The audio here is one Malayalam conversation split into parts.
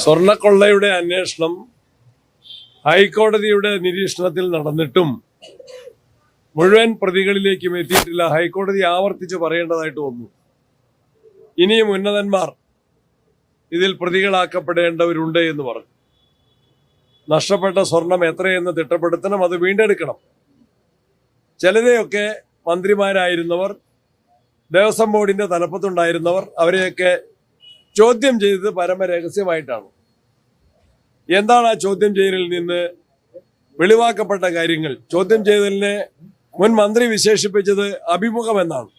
സ്വർണ്ണക്കൊള്ളയുടെ അന്വേഷണം ഹൈക്കോടതിയുടെ നിരീക്ഷണത്തിൽ നടന്നിട്ടും മുഴുവൻ പ്രതികളിലേക്കും എത്തിയിട്ടില്ല. ഹൈക്കോടതി ആവർത്തിച്ച് പറയേണ്ടതായിട്ട് വന്നു. ഇനിയും ഉന്നതന്മാർ ഇതിൽ പ്രതികളാക്കപ്പെടേണ്ടവരുണ്ട് എന്ന് പറഞ്ഞു. നഷ്ടപ്പെട്ട സ്വർണം എത്രയെന്ന് തിട്ടപ്പെടുത്തണം, അത് വീണ്ടെടുക്കണം. ചിലരെയൊക്കെ മന്ത്രിമാരായിരുന്നവർ, ദേവസ്വം ബോർഡിന്റെ തലപ്പത്തുണ്ടായിരുന്നവർ, അവരെയൊക്കെ ചോദ്യം ചെയ്തത് പരമരഹസ്യമായിട്ടാണ്. എന്താണ് ആ ചോദ്യം ചെയ്യലിൽ നിന്ന് വെളിവാക്കപ്പെട്ട കാര്യങ്ങൾ? ചോദ്യം ചെയ്തലിനെ മുൻ മന്ത്രി വിശേഷിപ്പിച്ചത് അഭിമുഖമെന്നാണ്.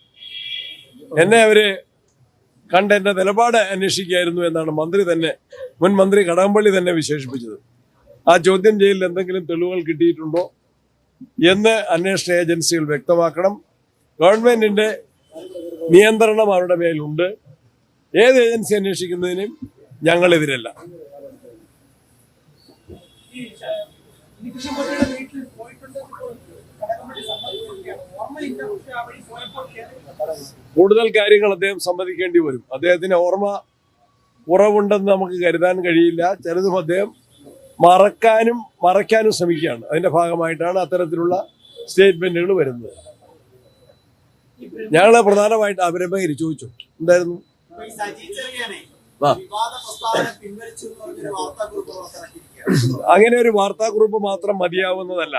എന്നെ അവര് കണ്ട് എന്റെ നിലപാട് അന്വേഷിക്കുകയായിരുന്നു എന്നാണ് മുൻ മന്ത്രി കടകംപള്ളി തന്നെ വിശേഷിപ്പിച്ചത്. ആ ചോദ്യം ചെയ്യലിൽ എന്തെങ്കിലും തെളിവുകൾ കിട്ടിയിട്ടുണ്ടോ എന്ന് അന്വേഷണ ഏജൻസികൾ വ്യക്തമാക്കണം. ഗവൺമെന്റിന്റെ നിയന്ത്രണം അവരുടെ മേലുണ്ട്. ഏത് ഏജൻസി അന്വേഷിക്കുന്നതിനും ഞങ്ങളെതിരല്ല. കൂടുതൽ കാര്യങ്ങൾ അദ്ദേഹം സമ്മതിക്കേണ്ടി വരും. അദ്ദേഹത്തിന് ഓർമ്മ കുറവുണ്ടെന്ന് നമുക്ക് കരുതാൻ കഴിയില്ല. ചിലതും അദ്ദേഹം മറയ്ക്കാനും ശ്രമിക്കുകയാണ്. അതിന്റെ ഭാഗമായിട്ടാണ് അത്തരത്തിലുള്ള സ്റ്റേറ്റ്മെന്റുകൾ വരുന്നത്. ഞങ്ങള് പ്രധാനമായിട്ട് ബ്രഹ്മഗിരി ചോദിച്ചു എന്തായിരുന്നു അങ്ങനെ ഒരു വാർത്താക്കുറിപ്പ് മാത്രം മതിയാവുന്നതല്ല.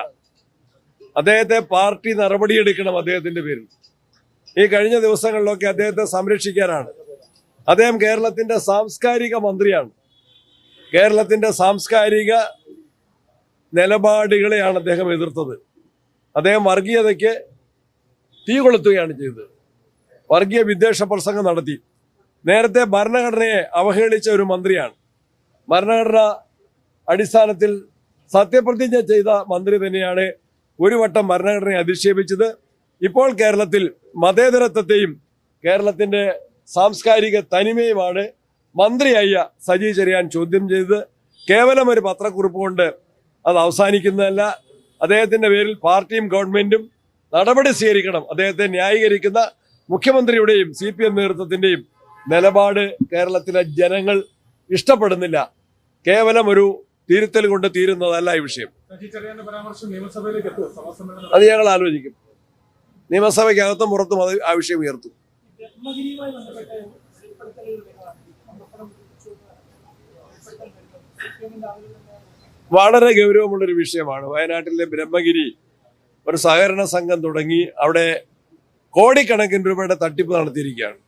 അദ്ദേഹത്തെ പാർട്ടി നടപടിയെടുക്കണം. അദ്ദേഹത്തിന്റെ പേരിൽ ഈ കഴിഞ്ഞ ദിവസങ്ങളിലൊക്കെ അദ്ദേഹത്തെ സംരക്ഷിക്കാനാണ്. അദ്ദേഹം കേരളത്തിന്റെ സാംസ്കാരിക മന്ത്രിയാണ്. കേരളത്തിന്റെ സാംസ്കാരിക നിലപാടുകളെയാണ് അദ്ദേഹം എതിർത്തത്. അദ്ദേഹം വർഗീയതയ്ക്ക് തീ കൊളുത്തുകയാണ് ചെയ്തത്. വർഗീയ വിദ്വേഷ പ്രസംഗം നടത്തി. നേരത്തെ ഭരണഘടനയെ അവഹേളിച്ച ഒരു മന്ത്രിയാണ്. ഭരണഘടന അടിസ്ഥാനത്തിൽ സത്യപ്രതിജ്ഞ ചെയ്ത മന്ത്രി തന്നെയാണ് ഒരു വട്ടം ഭരണഘടനയെ അധിക്ഷേപിച്ചത്. ഇപ്പോൾ കേരളത്തിൽ മതേതരത്വത്തെയും കേരളത്തിന്റെ സാംസ്കാരിക തനിമയുമാണ് മന്ത്രിയായ സജി ചെറിയാൻ ചോദ്യം ചെയ്തത്. കേവലം ഒരു പത്രക്കുറിപ്പ് കൊണ്ട് അത് അവസാനിക്കുന്നതല്ല. അദ്ദേഹത്തിന്റെ പേരിൽ പാർട്ടിയും ഗവൺമെന്റും നടപടി സ്വീകരിക്കണം. അദ്ദേഹത്തെ ന്യായീകരിക്കുന്ന മുഖ്യമന്ത്രിയുടെയും CPM നേതൃത്വത്തിന്റെയും നിലപാട് കേരളത്തിലെ ജനങ്ങൾ ഇഷ്ടപ്പെടുന്നില്ല. കേവലം ഒരു തിരുത്തൽ കൊണ്ട് തീരുന്നതല്ല ഈ വിഷയം. അത് ഞങ്ങൾ ആലോചിക്കും. നിയമസഭയ്ക്കകത്തും പുറത്തും അത് ആ വിഷയം ഉയർത്തും. വളരെ ഗൗരവമുള്ളൊരു വിഷയമാണ്. വയനാട്ടിലെ ബ്രഹ്മഗിരി ഒരു സഹകരണ സംഘം തുടങ്ങി അവിടെ കോടിക്കണക്കിന് രൂപയുടെ തട്ടിപ്പ് നടത്തിയിരിക്കുകയാണ്.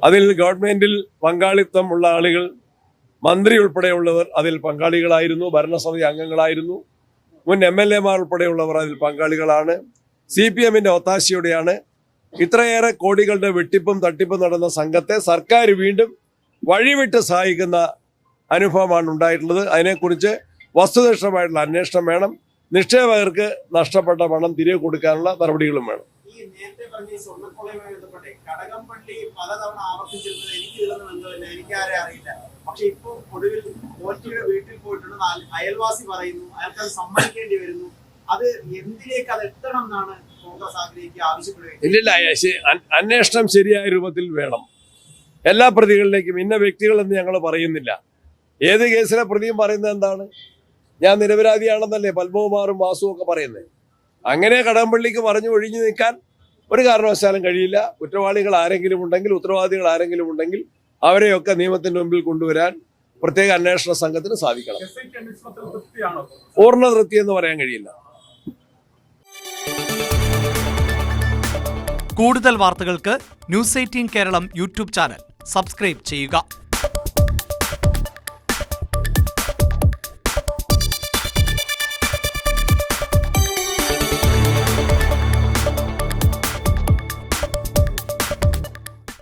അതിൽ ഗവൺമെന്റിൽ പങ്കാളിത്തം ഉള്ള ആളുകൾ, മന്ത്രി ഉൾപ്പെടെയുള്ളവർ അതിൽ പങ്കാളികളായിരുന്നു. ഭരണസമിതി അംഗങ്ങളായിരുന്നു. മുൻ MLA-മാർ ഉൾപ്പെടെയുള്ളവർ അതിൽ പങ്കാളികളാണ്. CPM-ന്റെ ഒത്താശയോടെയാണ് ഇത്രയേറെ കോടികളുടെ വെട്ടിപ്പും തട്ടിപ്പും നടന്ന സംഘത്തെ സർക്കാർ വീണ്ടും വഴിവിട്ട് സഹായിക്കുന്ന അനുഭവമാണ് ഉണ്ടായിട്ടുള്ളത്. അതിനെക്കുറിച്ച് വസ്തുനിഷ്ഠമായിട്ടുള്ള അന്വേഷണം വേണം. നിക്ഷേപകർക്ക് നഷ്ടപ്പെട്ട പണം തിരികെ കൊടുക്കാനുള്ള നടപടികളും വേണം. നേരത്തെ പറഞ്ഞ ഈ സ്വർണ്ണക്കൊള്ളയുമായി ബന്ധപ്പെട്ട് കടകംപള്ളി പലതവണ ആവർത്തിച്ചിരുന്നത് എനിക്കിതിലൊന്നും ബന്ധമില്ല, എനിക്കാരെ അറിയില്ല. പക്ഷെ ഇപ്പൊ ഒടുവിൽ പോറ്റിയുടെ വീട്ടിൽ പോയിട്ടുണ്ടെന്ന് അയൽവാസി പറയുന്നു. അയാൾക്കത് സമ്മതിക്കേണ്ടി വരുന്നു. അത് എന്തിലേക്ക് അത് എത്തണം എന്നാണ് കോൺഗ്രസ് ആവശ്യപ്പെടുന്നത്? ഇല്ലില്ല, അന്വേഷണം ശരിയായ രൂപത്തിൽ വേണം. എല്ലാ പ്രതികളിലേക്കും ഇന്ന വ്യക്തികളെന്ന് ഞങ്ങൾ പറയുന്നില്ല. ഏത് കേസിലെ പ്രതിയും പറയുന്നത് എന്താണ്? ഞാൻ നിരപരാധിയാണെന്നല്ലേ പത്മകുമാറും വാസുവും ഒക്കെ പറയുന്നത്. അങ്ങനെ കടകംപള്ളിക്ക് പറഞ്ഞു ഒഴിഞ്ഞു നിൽക്കാൻ ഒരു കാരണവശാലും കഴിയില്ല. കുറ്റവാളികൾ ആരെങ്കിലും ഉണ്ടെങ്കിൽ, ഉത്തരവാദികൾ ആരെങ്കിലും ഉണ്ടെങ്കിൽ അവരെയൊക്കെ നിയമത്തിന്റെ മുമ്പിൽ കൊണ്ടുവരാൻ പ്രത്യേക അന്വേഷണ സംഘത്തിന് സാധിക്കണം. പൂർണ്ണ തൃപ്തി എന്ന് പറയാൻ കഴിയില്ല. കൂടുതൽ വാർത്തകൾക്ക് News 18 Keralam YouTube channel subscribe ചെയ്യുക.